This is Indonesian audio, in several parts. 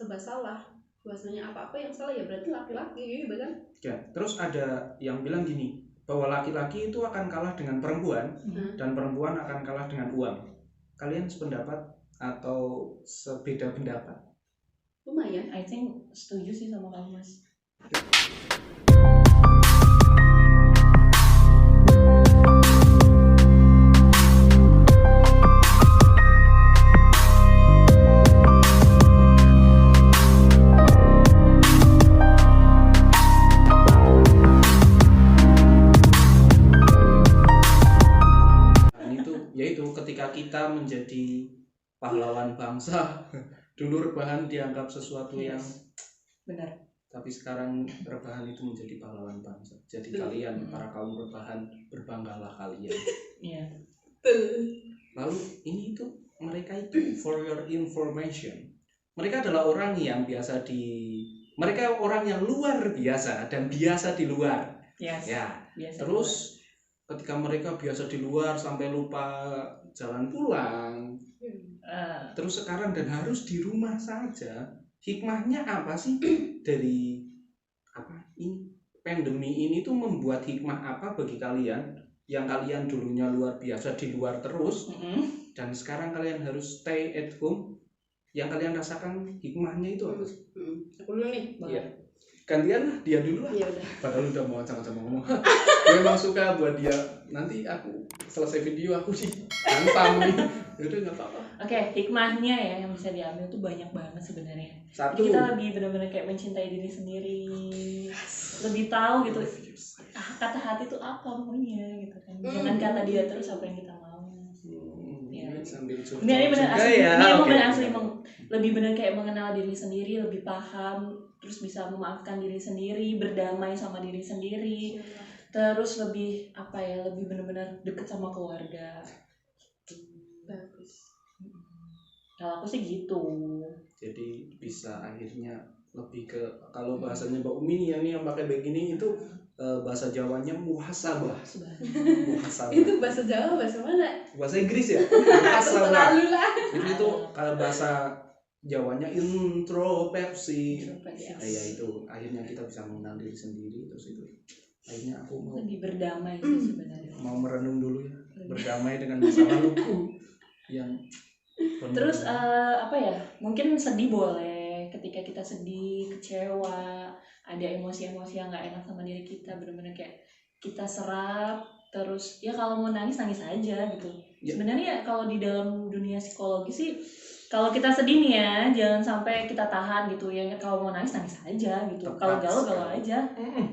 serba salah. Bahwasanya apa-apa yang salah ya berarti laki-laki gitu kan. Ya, terus ada yang bilang gini, bahwa laki-laki itu akan kalah dengan perempuan dan perempuan akan kalah dengan uang. Kalian sependapat atau sebeda pendapat? Lumayan. I think setuju sih sama kamu, Mas. Ketika kita menjadi pahlawan bangsa, dulu rebahan dianggap sesuatu yang benar. Tapi sekarang rebahan itu menjadi pahlawan bangsa. Jadi kalian para kaum rebahan, berbanggalah kalian. Iya. Lalu ini itu mereka itu for your information. Mereka adalah orang yang mereka orang yang luar biasa dan biasa di luar. Yes. Ya. Biasa terus ketika mereka biasa di luar sampai lupa jalan pulang, terus sekarang dan harus di rumah saja. Hikmahnya apa sih dari pandemi ini tuh membuat hikmah apa bagi kalian yang kalian dulunya luar biasa di luar terus dan sekarang kalian harus stay at home? Yang kalian rasakan hikmahnya itu apa? Aku dulu nih. Iya. Gantian lah, dia dulu lah. Iya udah. Padahal udah mau sama-sama ngomong. Gue emang suka buat dia. Nanti aku selesai video aku sih hantam nih. Yaudah nggak apa-apa. Oke, hikmahnya ya yang bisa diambil tuh banyak banget sebenarnya. Satu. Kita lebih benar-benar kayak mencintai diri sendiri, lebih tahu gitu. Kata hati tuh apa maunya gitu kan. Jangan kata dia terus apa yang kita mau. Sambil Ini benar asli. Ya. Ini emang benar asli lebih benar kayak mengenal diri sendiri, lebih paham, terus bisa memaafkan diri sendiri, berdamai sama diri sendiri. Terus lebih lebih benar-benar deket sama keluarga. Bagus. Kalau aku sih gitu. Jadi bisa akhirnya lebih ke, kalau bahasanya Mbak Umi ya nih yang pakai begini itu bahasa Jawanya muhasabah. Muhasabah. Itu bahasa Jawa, bahasa mana? Bahasa Inggris ya? Muhasabah. Terlalu lah. Itu kalau bahasa Jawanya introspeksi. Ya itu akhirnya kita bisa mengenal diri sendiri, terus itu akhirnya aku mau lebih berdamai sih sebenarnya. Mau merenung dulu ya, berdamai dengan masa laluku yang terus mungkin sedih boleh, ketika kita sedih, kecewa, ada emosi-emosi yang nggak enak sama diri kita, benar-benar kayak kita serap. Terus ya kalau mau nangis aja gitu. Sebenarnya kalau di dalam dunia psikologi sih, kalau kita sedih nih ya, jangan sampai kita tahan gitu ya. Kalau mau nangis aja gitu. Kalau galau aja.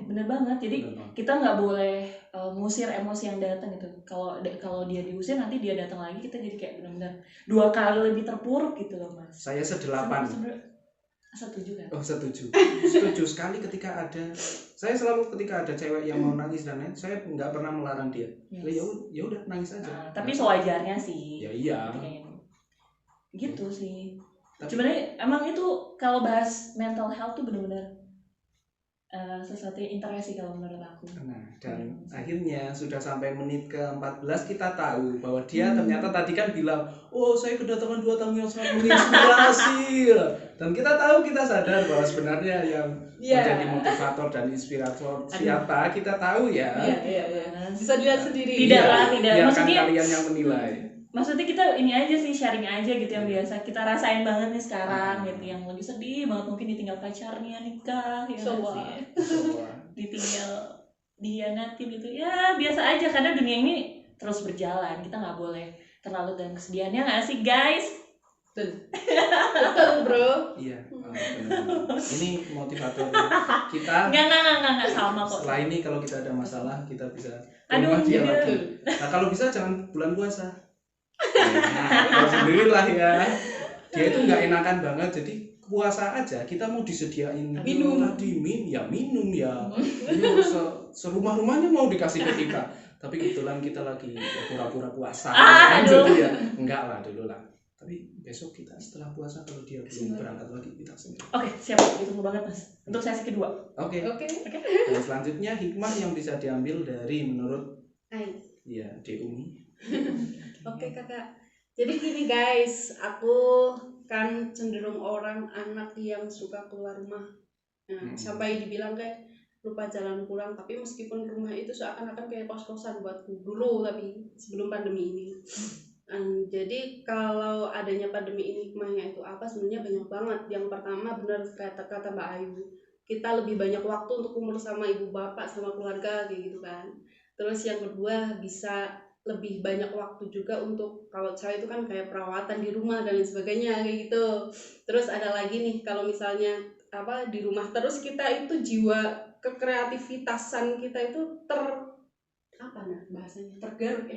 Bener banget. Jadi kita nggak boleh ngusir emosi yang datang gitu. Kalau dia diusir nanti dia datang lagi, kita jadi kayak benar-benar 2 kali lebih terpuruk gitu loh, Mas. Saya sedelapan. Setuju kan? Oh, setuju sekali ketika ada. Saya selalu ketika ada cewek yang mau nangis dan lain, saya nggak pernah melarang dia. Ya udah nangis aja. Tapi sewajarnya sih. Ya iya. Gitu sih. Sebenarnya emang itu kalau bahas mental health tuh benar-benar sesuatu yang interest sih kalau menurut aku. Nah, dan akhirnya sudah sampai menit ke-14 kita tahu bahwa dia ternyata tadi kan bilang, oh saya kedatangan 2 tamu yang sangat menginspirasi. Dan kita tahu, kita sadar bahwa sebenarnya yang menjadi motivator dan inspirator siapa, kita tahu ya. Iya. Bisa dilihat sendiri. Tidak. Maksudnya kalian yang menilai. Maksudnya kita ini aja sih, sharing aja gitu yang biasa kita rasain banget nih sekarang gitu, yang lagi sedih banget mungkin ditinggal pacarnya nikah ya sih. Ditinggal dihianatin gitu ya, biasa aja karena dunia ini terus berjalan, kita nggak boleh terlalu dalam kesedihannya nggak sih guys? Betul bro. Iya, benar. Ini motivator kita. Nggak sama kok. Setelah ini kalau kita ada masalah kita bisa rumah dia lagi. Nah kalau bisa jangan bulan puasa. Nah, sendirilah ya. Dia itu nggak enakan banget, jadi puasa aja kita mau disediain minum ya. Serumah-rumahnya mau dikasih ke kita, tapi kebetulan kita lagi pura-pura puasa. Jadi ya enggak lah dulu lah. Tapi besok kita setelah puasa kalau dia belum berangkat lagi kita sendiri. Oke, siap. Ditunggu banget Mas untuk sesi kedua. Oke. Dan selanjutnya hikmah yang bisa diambil dari menurut Umi. Oke kakak. Jadi gini guys, aku kan cenderung orang anak yang suka keluar rumah. Nah, sampai dibilang kayak lupa jalan pulang, tapi meskipun rumah itu seakan-akan kayak kos-kosan buatku dulu, tapi sebelum pandemi ini. Jadi kalau adanya pandemi ini hikmahnya itu apa? Sebenarnya banyak banget. Yang pertama benar kata Mbak Ayu, kita lebih banyak waktu untuk kumpul sama ibu bapak sama keluarga kayak gitu kan. Terus yang kedua bisa lebih banyak waktu juga untuk, kalau cewek itu kan kayak perawatan di rumah dan lain sebagainya kayak gitu. Terus ada lagi nih, kalau misalnya di rumah terus, kita itu jiwa kekreativitasan kita itu bahasanya tergaruk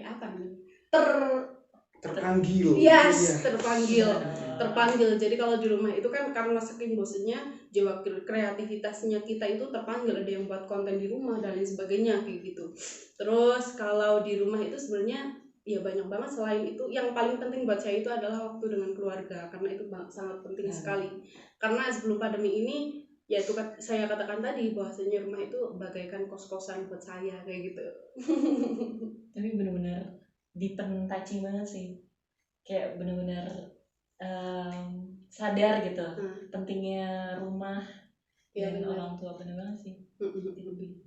terpanggil. Yes, terpanggil. Jadi kalau di rumah itu kan karena saking bosennya, jiwa kreativitasnya kita itu terpanggil, ada yang buat konten di rumah dan lain sebagainya kayak gitu. Terus kalau di rumah itu sebenarnya ya banyak banget. Selain itu, yang paling penting buat saya itu adalah waktu dengan keluarga, karena itu sangat penting sekali. Karena sebelum pandemi ini, ya itu saya katakan tadi, bahwasanya rumah itu bagaikan kos-kosan buat saya kayak gitu. Tapi benar-benar deep and touching banget sih, kayak benar-benar sadar gitu pentingnya rumah dan orang tua, benar banget sih. Lebih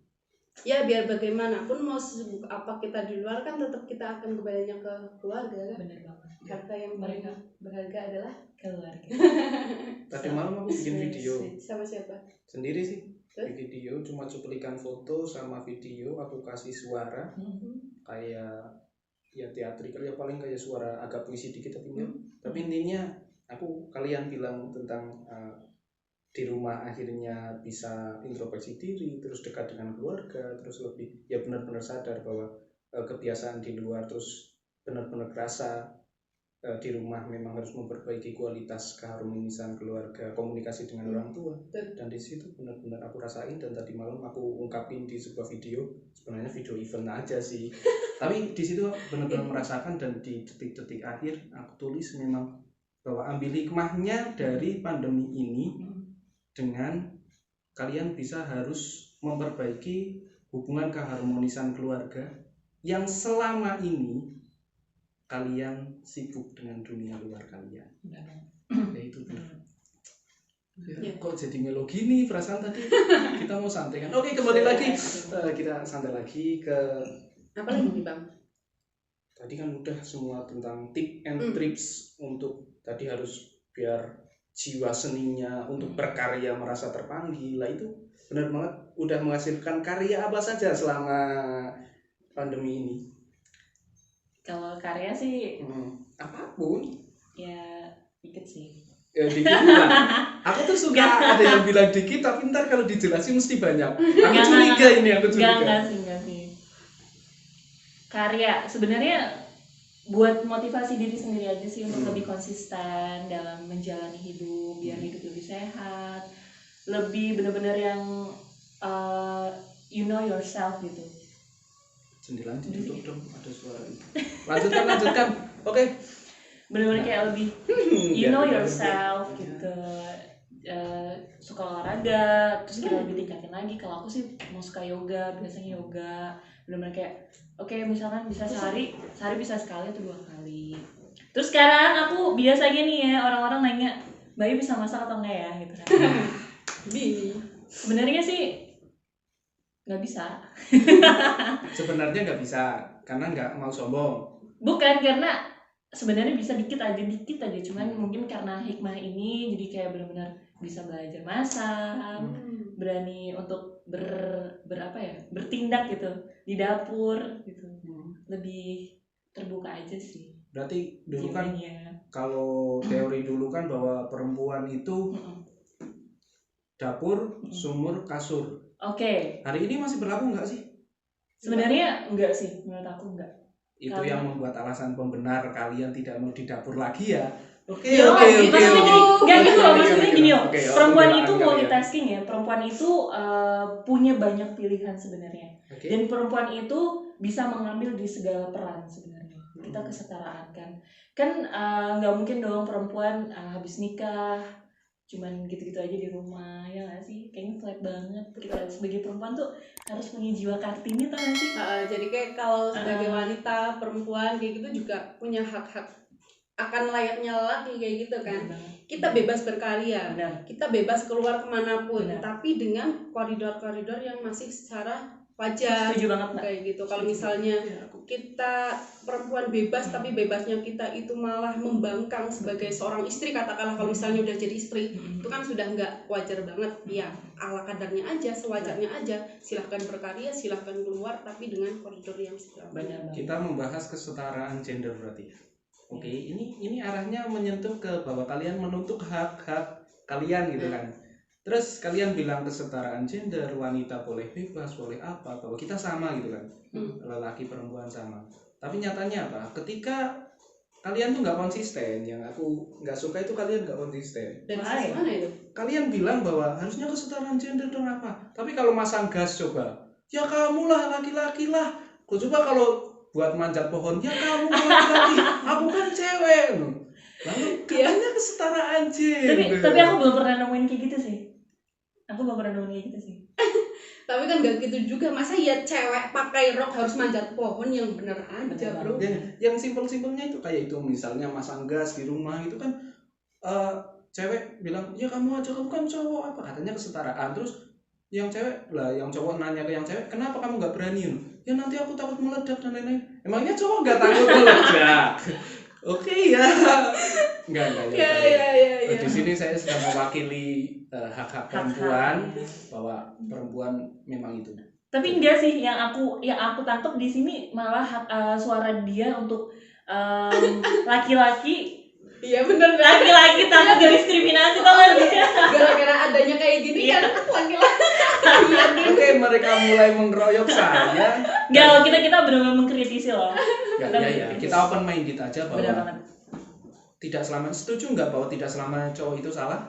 ya biar bagaimanapun mau sibuk apa kita di luar, kan tetap kita akan kembalinya ke keluarga kan. Benar banget. Kata yang mereka berharga adalah keluarga. Tadi malam aku bikin video sama siapa? Sendiri sih. Video cuma cuplikan foto sama video, aku kasih suara kayak ya teatrikal, ya paling kayak suara agak puisi dikit tapi intinya kalian bilang tentang di rumah akhirnya bisa introspeksi diri, terus dekat dengan keluarga, terus lebih ya benar-benar sadar bahwa kebiasaan di luar, terus benar-benar kerasa di rumah memang harus memperbaiki kualitas keharmonisan keluarga, komunikasi dengan orang tua. Dan di situ benar-benar aku rasain, dan tadi malam aku ungkapin di sebuah video, sebenarnya video event aja sih. Tapi di situ benar-benar merasakan, dan di detik-detik akhir aku tulis memang bahwa ambil hikmahnya dari pandemi ini dengan kalian bisa harus memperbaiki hubungan keharmonisan keluarga yang selama ini kalian sibuk dengan dunia luar kalian. Ya itu benar. Ya, kok jadi melo gini perasaan tadi kita mau santai kan. Oke, kembali lagi kita santai lagi ke apa lagi Bang? Tadi kan udah semua tentang tip and trips untuk tadi harus biar jiwa seninya untuk berkarya merasa terpanggil. Lah itu benar banget, udah menghasilkan karya apa saja selama pandemi ini? Kalau karya sih apapun ya dikit sih. Ya dikit lah. Aku tuh suka ada yang bilang dikit, tapi ntar kalau dijelasin mesti banyak. Aku curiga ini, aku curiga. Enggak sih. Karya sebenarnya buat motivasi diri sendiri aja sih, untuk lebih konsisten dalam menjalani hidup, biar hidup lebih sehat, lebih benar-benar yang you know yourself gitu. Jendela ditutup dong, ada suara itu. Lanjutkan. Oke. Benar-benar kayak lebih you know yourself gitu. Suka olahraga, terus kita lebih tingkatin lagi. Kalau aku sih mau suka yoga, biasanya yoga. Benar-benar kayak oke, misalkan bisa sehari bisa sekali atau 2 kali. Terus sekarang aku biasanya nih ya, orang-orang nanya, Bayu bisa masak atau enggak ya gitu kan. Sebenarnya sih nggak bisa. Sebenarnya nggak bisa karena nggak mau sombong. Bukan, karena sebenarnya bisa dikit aja, cuman mungkin karena hikmah ini jadi kayak benar-benar bisa belajar masak, berani untuk bertindak gitu di dapur gitu. Lebih terbuka aja sih. Berarti dulu kan kalau teori dulu kan bahwa perempuan itu dapur, sumur, kasur. Oke. Hari ini masih berlaku nggak sih? Sebenarnya enggak sih, menurut aku enggak. Itu karena yang membuat alasan pembenar kalian tidak mau di dapur lagi ya. Oke. Maksudnya gini loh. Perempuan itu multitasking ya. Perempuan itu punya banyak pilihan sebenarnya. Dan perempuan itu bisa mengambil di segala peran sebenarnya. Kita kesetaraan kan. Kan nggak mungkin dong perempuan habis nikah cuman gitu-gitu aja di rumah, ya nggak sih? Kayaknya flat banget. Kita sebagai perempuan tuh harus punya jiwa Kartini, tau nggak sih? Jadi kayak kalau sebagai wanita, perempuan kayak gitu juga punya hak-hak akan layaknya lelaki kayak gitu kan. Benar banget. Kita bebas berkarya, Benar. kita bebas keluar kemanapun, Benar. tapi dengan koridor-koridor yang masih secara wajar Setuju banget, Mbak. kayak gitu. Kalau Setuju. misalnya Ya, aku kita perempuan bebas tapi bebasnya kita itu malah membangkang sebagai seorang istri, katakanlah kalau misalnya udah jadi istri, itu kan sudah nggak wajar banget. Ya ala kadarnya aja, sewajarnya aja, silahkan berkarya, silahkan keluar, tapi dengan koridor yang segera. Benar banget. kita membahas kesetaraan gender berarti. Oke, ini arahnya menyentuh ke bahwa kalian menuntut hak-hak kalian gitu kan. Terus kalian bilang kesetaraan gender, wanita boleh bebas, boleh apa, bahwa kita sama gitu kan. Lelaki perempuan sama. Tapi nyatanya apa? Ketika kalian tuh nggak konsisten, yang aku nggak suka itu kalian nggak konsisten. Dari Why? sisi mana itu? Kalian bilang bahwa harusnya kesetaraan gender dong apa? Tapi kalau masang gas coba, ya kamu lah laki-laki lah. Kok coba kalau buat manjat pohon, ya kamu laki-laki, aku kan cewek. Lalu katanya kesetaraan gender. Tapi aku belum pernah nemuin kayak gitu sih. Aku belum pernah nemuin kayak gitu sih. Tapi kan gak gitu juga, masa ya cewek pakai rok harus manjat pohon, yang bener aja bro. Yang simpel-simpelnya itu kayak itu, misalnya masang gas di rumah itu kan cewek bilang ya kamu aja, kamu kan cowok, apa katanya kesetaraan. Terus yang cewek lah, yang cowok nanya ke yang cewek, kenapa kamu nggak berani? Ya nanti aku takut meledak dan lain-lain. Emangnya cowok nggak takut meledak? Oke ya. Enggak Ya. Di sini saya sedang mewakili hak-hak perempuan, bahwa perempuan memang itu. Tapi enggak sih, yang aku tangkap di sini malah suara dia untuk laki-laki. Iya bener. Laki-laki takut didiskriminasi, tau gak sih? Gara-gara adanya kayak gini kan laki-laki. Oke, mereka mulai mengeroyok saya. Enggak, kita benar-benar mengkritisi loh. Ya, kita open minded aja Benar bahwa banget. tidak selama, setuju nggak bahwa tidak selama cowok itu salah?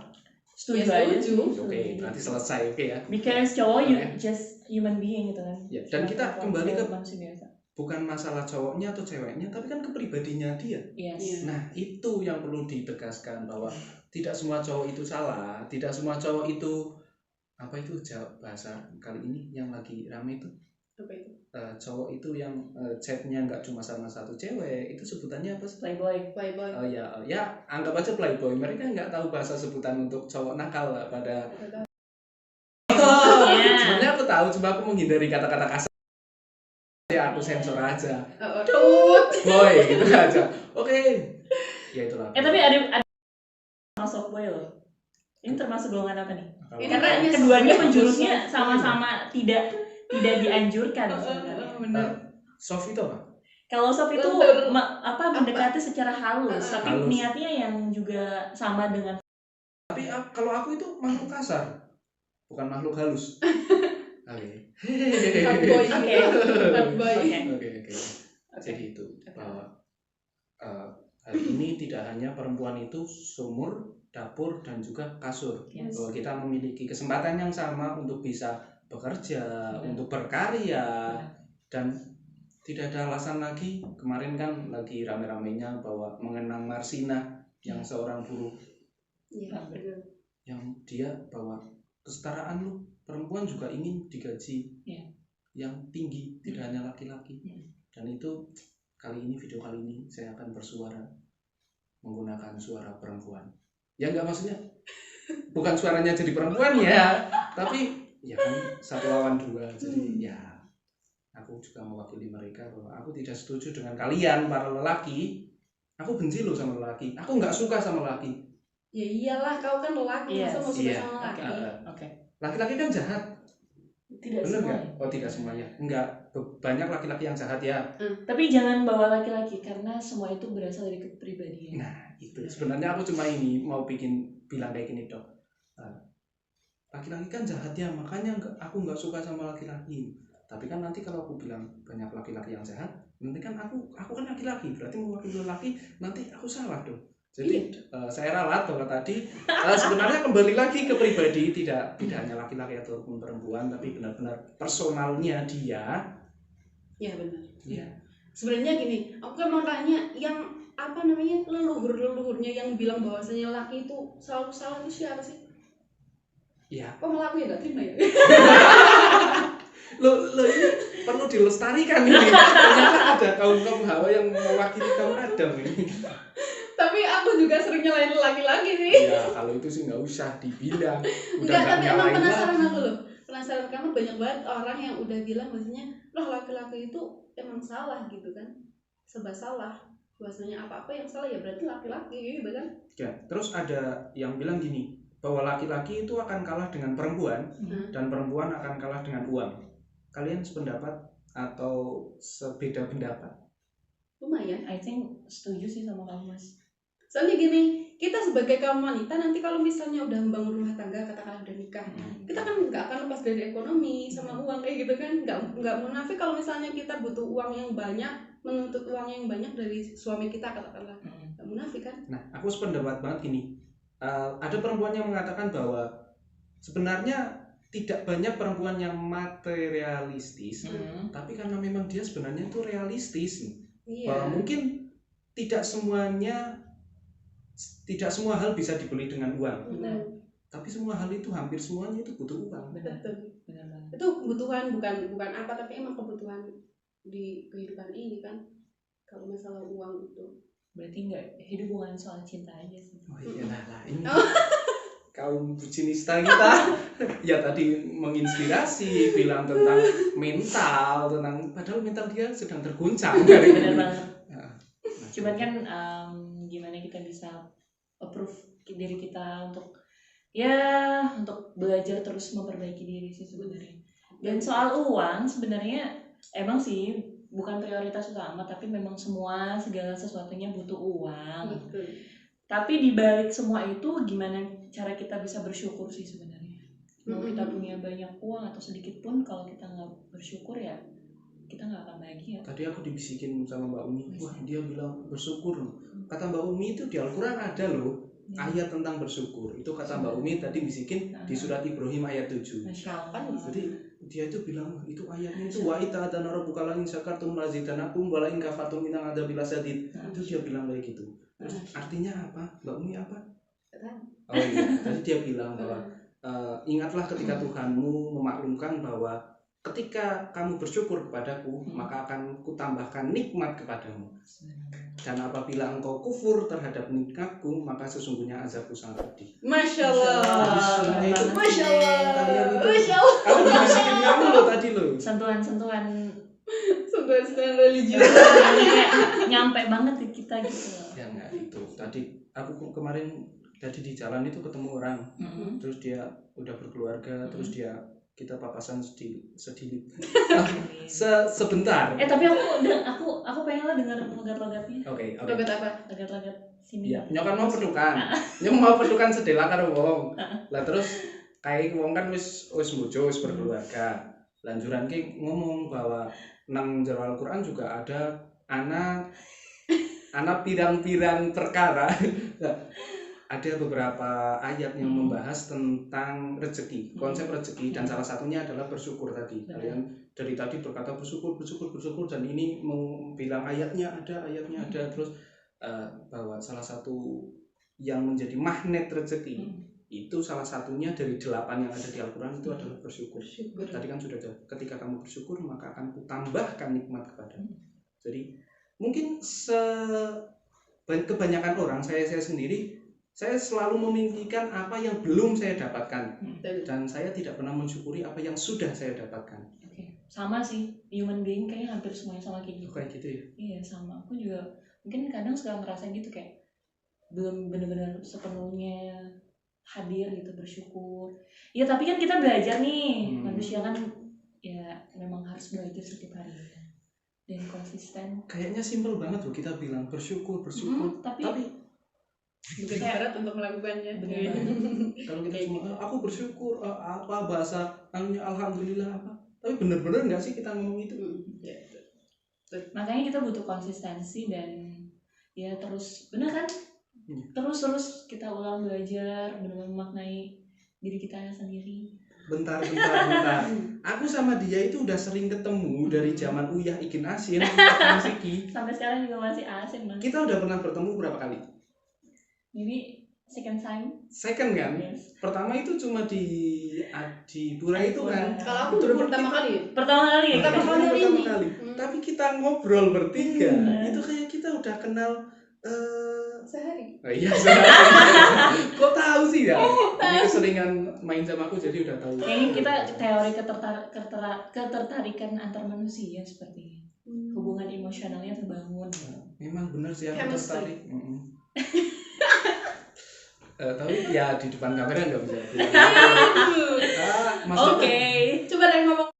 Setuju Ya, aja. setuju. Oke, berarti selesai, oke ya. Because cowok Oke. just human being gitu kan. Ya, dan kita kembali ke manusia biasa. bukan masalah cowoknya atau ceweknya, tapi kan kepribadiannya dia. Yes. Iya. Nah, itu yang perlu ditegaskan, bahwa tidak semua cowok itu salah, tidak semua cowok itu apa itu bahasa kali ini yang lagi rame itu. Apa itu? Cowok itu yang chatnya nggak cuma sama satu cewek, itu sebutannya apa sih? Playboy. Playboy. Ya anggap aja playboy. Mereka nggak tahu bahasa sebutan untuk cowok nakal lah pada. Yeah. Sebenarnya aku tahu, cuma aku menghindari kata-kata kasar. Ya aku sensor aja. Tut. Boy gitu aja. Oke. Ya itulah. Tapi ada soft boy loh. Ini termasuk golongan apa nih? Ini Karena kayaknya keduanya soft boy. penjurusnya sama-sama tidak dianjurkan sebenarnya. Bener. Soft itu apa? Kalau soft itu Betul. mendekati secara halus, tapi Halus. niatnya yang juga sama dengan. Tapi kalau aku itu makhluk kasar, bukan makhluk halus. Oke. Bad boy. Oke. Bad boy. Oke. Jadi itu bahwa hari ini tidak hanya perempuan itu sumur, dapur, dan juga kasur. Yes. Bahwa kita memiliki kesempatan yang sama untuk bisa bekerja, untuk berkarya, dan tidak ada alasan lagi. Kemarin kan lagi rame-ramenya bahwa mengenang Marsina yang seorang buruh, Iya, bener. yang dia bahwa kesetaraan lu, perempuan juga ingin digaji yang tinggi, tidak hanya laki-laki. Dan itu video kali ini saya akan bersuara menggunakan suara perempuan. Ya enggak, maksudnya bukan suaranya jadi perempuan ya, tapi ya kan satu lawan dua. Jadi ya aku juga mewakili mereka bahwa aku tidak setuju dengan kalian para lelaki. Aku benci loh sama lelaki. Aku nggak suka sama lelaki. Ya iyalah, kau kan lelaki, masa mau suka Iya. sama laki? Oke. Laki-laki kan jahat, Tidak bener semua. nggak? Oh tidak semuanya, enggak. Banyak laki-laki yang jahat ya. Tapi jangan bawa laki-laki karena semua itu berasal dari kepribadian. Nah itu sebenarnya aku cuma ini mau bilang kayak gini dok. Laki-laki kan jahat ya, makanya aku nggak suka sama laki-laki. Tapi kan nanti kalau aku bilang banyak laki-laki yang jahat, nanti kan aku kan laki-laki, berarti mewakili laki, nanti aku salah dong. Jadi saya ralat bahwa tadi sebenarnya kembali lagi ke pribadi, tidak hanya laki-laki ataupun perempuan, tapi benar-benar personalnya dia. Ya benar. Ya. Sebenarnya gini, aku kan mau tanya yang apa namanya leluhurnya yang bilang bahwasanya laki itu selalu salah itu siapa sih? Iya. Kok malah aku ya nggak terima ya? Lo ini perlu dilestarikan ini. Ternyata ada kaum Hawa yang mewakili kaum Adam ini. Tapi aku juga sering nyalain laki-laki sih. Ya kalau itu sih nggak usah dibilang, udah Enggak, nggak tapi emang nyalain penasaran lagi. aku loh. Penasaran karena banyak banget orang yang udah bilang maksudnya, loh laki-laki itu emang salah gitu kan. Serba salah. Bahwasanya apa-apa yang salah ya berarti laki-laki gitu kan. Ya, terus ada yang bilang gini, bahwa laki-laki itu akan kalah dengan perempuan dan perempuan akan kalah dengan uang. Kalian sependapat atau sebeda pendapat? Lumayan. I think setuju sih sama kamu, Mas. Soalnya gini, kita sebagai kaum wanita nanti kalau misalnya udah membangun rumah tangga, katakanlah udah nikah, kita kan nggak akan lepas dari ekonomi sama uang kayak gitu kan. Nggak munafik kalau misalnya kita butuh uang yang banyak, menuntut uang yang banyak dari suami kita, katakanlah. Nggak munafik kan. Nah, aku sependapat banget gini. Ada perempuan yang mengatakan bahwa sebenarnya tidak banyak perempuan yang materialistis, tapi karena memang dia sebenarnya itu realistis. Bahwa mungkin tidak semua hal bisa dibeli dengan uang. Tapi semua hal itu hampir semuanya itu butuh uang. Betul. Benar banget. Itu kebutuhan bukan apa, tapi emang kebutuhan di kehidupan ini kan. Kalau masalah uang itu. Berarti nggak, hidup bukan soal cinta aja sih. Oh iya lah ini kaum bucinista kita ya tadi menginspirasi, bilang tentang mental, padahal mental dia sedang terguncang dari Benar banget. Nah, Cuman kan gimana kita bisa approve diri kita untuk belajar terus memperbaiki diri sih sebenarnya. Dan soal uang sebenarnya emang sih bukan prioritas utama, tapi memang segala sesuatunya butuh uang. Betul. Tapi di balik semua itu gimana cara kita bisa bersyukur sih sebenarnya. Mau kita punya banyak uang atau sedikit pun, kalau kita nggak bersyukur ya kita nggak akan bahagia. tadi aku dibisikin sama Mbak Umi, wah dia bilang bersyukur. Kata Mbak Umi itu di Al-Quran ada loh ayat tentang bersyukur. Itu kata Mbak Umi tadi bisikin di surat Ibrahim ayat 7. Masya Allah. Jadi dia itu bilang itu ayatnya itu wa ita dan rabbuka la in syakartum lazidanakum wa la in kafartum inna adzabi lasyadid. Itu dia bilang kayak gitu. Terus artinya apa? Mbak Umi apa? Oh iya, tadi dia bilang bahwa ingatlah ketika Tuhanmu memaklumkan bahwa ketika kamu bersyukur kepadaku, maka akan kutambahkan nikmat kepadamu. Dan apabila engkau kufur terhadap nikmatku, maka sesungguhnya azabku sangat pedih. Masya Allah. Itu Masya Allah. kalian itu. Masya Allah. Aku dibisikin kamu loh tadi loh. Sentuhan-sentuhan Sentuhan religius. kayak nyampe banget di kita gitu loh. Ya enggak itu. Tadi aku kemarin tadi di jalan itu ketemu orang, terus dia udah berkeluarga, terus kita papasan sedikit. Sebentar. Tapi aku pengen lah dengar logat-logatnya. Oke. Logat apa? Logat-logat sini. Iya, nyokan mau pedukan. Nyok mau pedukan sedela karo wong. Lah terus kayak wong kan wis bojo, wis berkeluarga. Lanjuran ki ngomong bahwa nang jero Al-Qur'an juga ada anak pirang-pirang perkara. Ada beberapa ayat yang membahas tentang rezeki, konsep rezeki, dan salah satunya adalah bersyukur tadi. Kalian dari tadi berkata bersyukur, dan ini mau bilang ayatnya ada, terus bahwa salah satu yang menjadi magnet rezeki itu salah satunya dari 8 yang ada di Al-Quran itu adalah bersyukur. Tadi kan sudah ada, ketika kamu bersyukur maka akan kutambahkan nikmat kepadamu. Jadi mungkin kebanyakan orang, saya sendiri, saya selalu memimpikan apa yang belum saya dapatkan, dan saya tidak pernah mensyukuri apa yang sudah saya dapatkan. Sama sih, human being kayaknya hampir semuanya sama kayak gitu. Kayak gitu ya? Iya sama, aku juga mungkin kadang suka ngerasain gitu, kayak belum benar-benar sepenuhnya hadir gitu, bersyukur. Ya tapi kan kita belajar nih, manusia kan ya memang harus belajar setiap hari dan konsisten. Kayaknya simpel banget loh kita bilang bersyukur, tapi begitu berat untuk melakukannya. Kalau kita cuma aku bersyukur, apa bahasa alhamdulillah apa, tapi benar-benar nggak sih kita ngomong itu? Makanya kita butuh konsistensi dan ya terus, benar kan? Terus kita ulang belajar, benar-benar memaknai diri kita sendiri. Bentar. Aku sama dia itu udah sering ketemu dari zaman Uyah Ikin Asin, Siki. Sampai sekarang juga masih asin, Mas. Kita udah pernah bertemu berapa kali? Maybe second time. Second kan? Yes. Pertama itu cuma di Pura itu kan. Kalau aku pertama kali. Pertama kali. Tapi kita ngobrol bertiga. Itu kayak kita udah kenal sehari. Oh, iya. Kok tahu sih ya? Ini keseringan main sama aku jadi udah tahu. Kayaknya kita teori ketertarikan antar manusia sepertinya. Hubungan emosionalnya terbangun. Memang benar sih aku Chemistry. tertarik. Tapi ya di depan kamera nggak bisa. Maksudnya Oke. Coba deh ngomong